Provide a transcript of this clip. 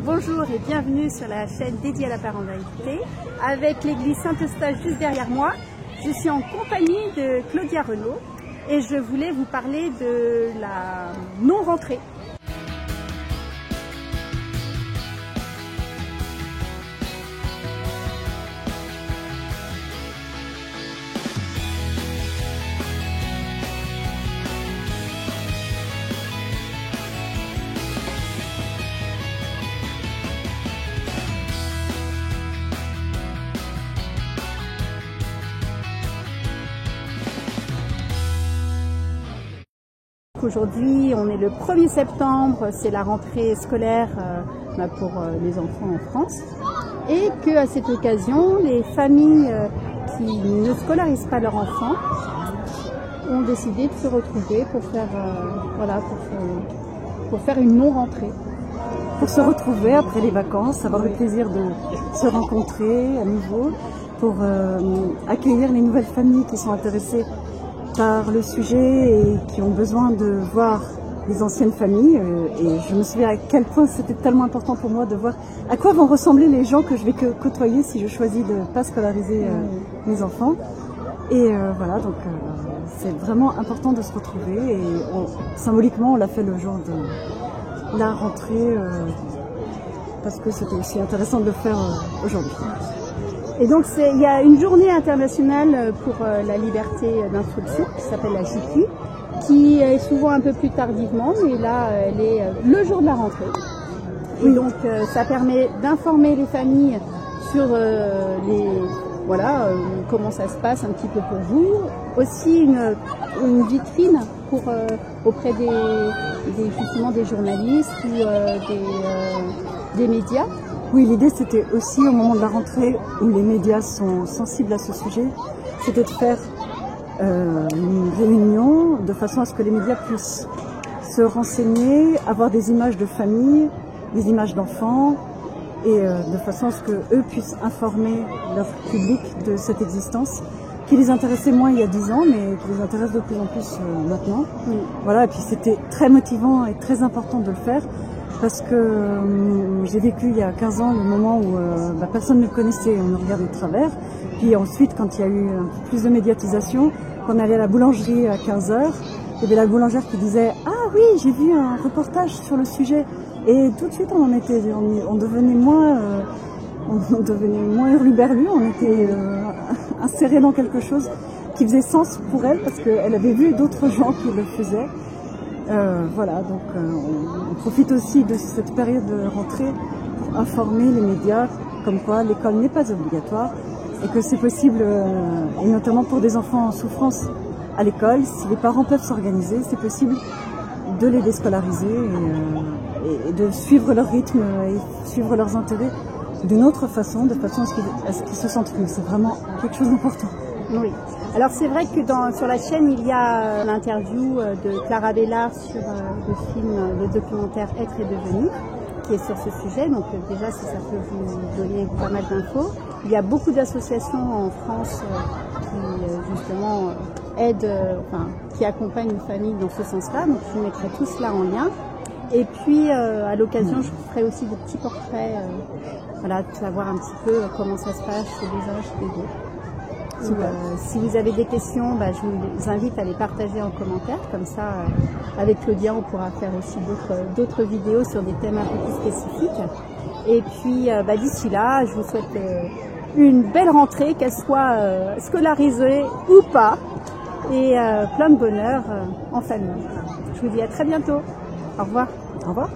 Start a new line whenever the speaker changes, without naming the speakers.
Bonjour et bienvenue sur la chaîne dédiée à la parentalité avec l'église Saint-Eustache juste derrière moi. Je suis en compagnie de Claudia Renaud et je voulais vous parler de la non-rentrée. Aujourd'hui, on est le 1er septembre, c'est la rentrée scolaire pour les enfants en France. Et qu'à cette occasion, les familles qui ne scolarisent pas leurs enfants ont décidé de se retrouver pour faire, pour faire une non-rentrée.
Pour se retrouver après les vacances, avoir le plaisir de se rencontrer à nouveau, pour accueillir les nouvelles familles qui sont intéressées par le sujet et qui ont besoin de voir les anciennes familles. Et je me souviens à quel point c'était tellement important pour moi de voir à quoi vont ressembler les gens que je vais côtoyer si je choisis de ne pas scolariser mes enfants. Et voilà, donc c'est vraiment important de se retrouver. Et symboliquement, on l'a fait le jour de la rentrée parce que c'était aussi intéressant de le faire aujourd'hui.
Et donc il y a une journée internationale pour la liberté d'instruction qui s'appelle la JQ, qui est souvent un peu plus tardivement, mais là elle est le jour de la rentrée. Et donc ça permet d'informer les familles sur comment ça se passe un petit peu pour vous. Aussi une vitrine pour auprès justement des journalistes ou des médias.
Oui, l'idée c'était aussi au moment de la rentrée où les médias sont sensibles à ce sujet, c'était de faire une réunion de façon à ce que les médias puissent se renseigner, avoir des images de famille, des images d'enfants et de façon à ce qu'eux puissent informer leur public de cette existence qui les intéressait moins il y a 10 ans mais qui les intéresse de plus en plus maintenant. Oui. Voilà, et puis c'était très motivant et très important de le faire. Parce que j'ai vécu il y a 15 ans le moment où personne ne le connaissait, on le regardait de travers. Puis ensuite, quand il y a eu un peu plus de médiatisation, quand on allait à la boulangerie à 15 h, il y avait la boulangère qui disait « Ah oui, j'ai vu un reportage sur le sujet ». Et tout de suite, on devenait moins hurluberlu, on était inséré dans quelque chose qui faisait sens pour elle parce qu'elle avait vu d'autres gens qui le faisaient. Voilà, donc on profite aussi de cette période de rentrée pour informer les médias comme quoi l'école n'est pas obligatoire et que c'est possible, et notamment pour des enfants en souffrance à l'école, si les parents peuvent s'organiser, c'est possible de les déscolariser et de suivre leur rythme et suivre leurs intérêts d'une autre façon, de façon à ce qu'ils se sentent mieux. C'est vraiment quelque chose d'important.
Oui. Alors c'est vrai que sur la chaîne il y a l'interview de Clara Bellard sur le documentaire Être et devenir qui est sur ce sujet, donc déjà si ça peut vous donner pas mal d'infos. Il y a beaucoup d'associations en France qui justement aident, qui accompagnent une famille dans ce sens-là, donc je vous mettrai tout cela en lien. Et puis à l'occasion je vous ferai aussi des petits portraits, de savoir un petit peu comment ça se passe chez les uns, chez les autres. Si vous avez des questions, je vous invite à les partager en commentaire, comme ça avec Claudia on pourra faire aussi d'autres vidéos sur des thèmes un peu plus spécifiques. Et puis d'ici là, je vous souhaite une belle rentrée, qu'elle soit scolarisée ou pas, et plein de bonheur en famille. Je vous dis à très bientôt. Au revoir.
Au revoir.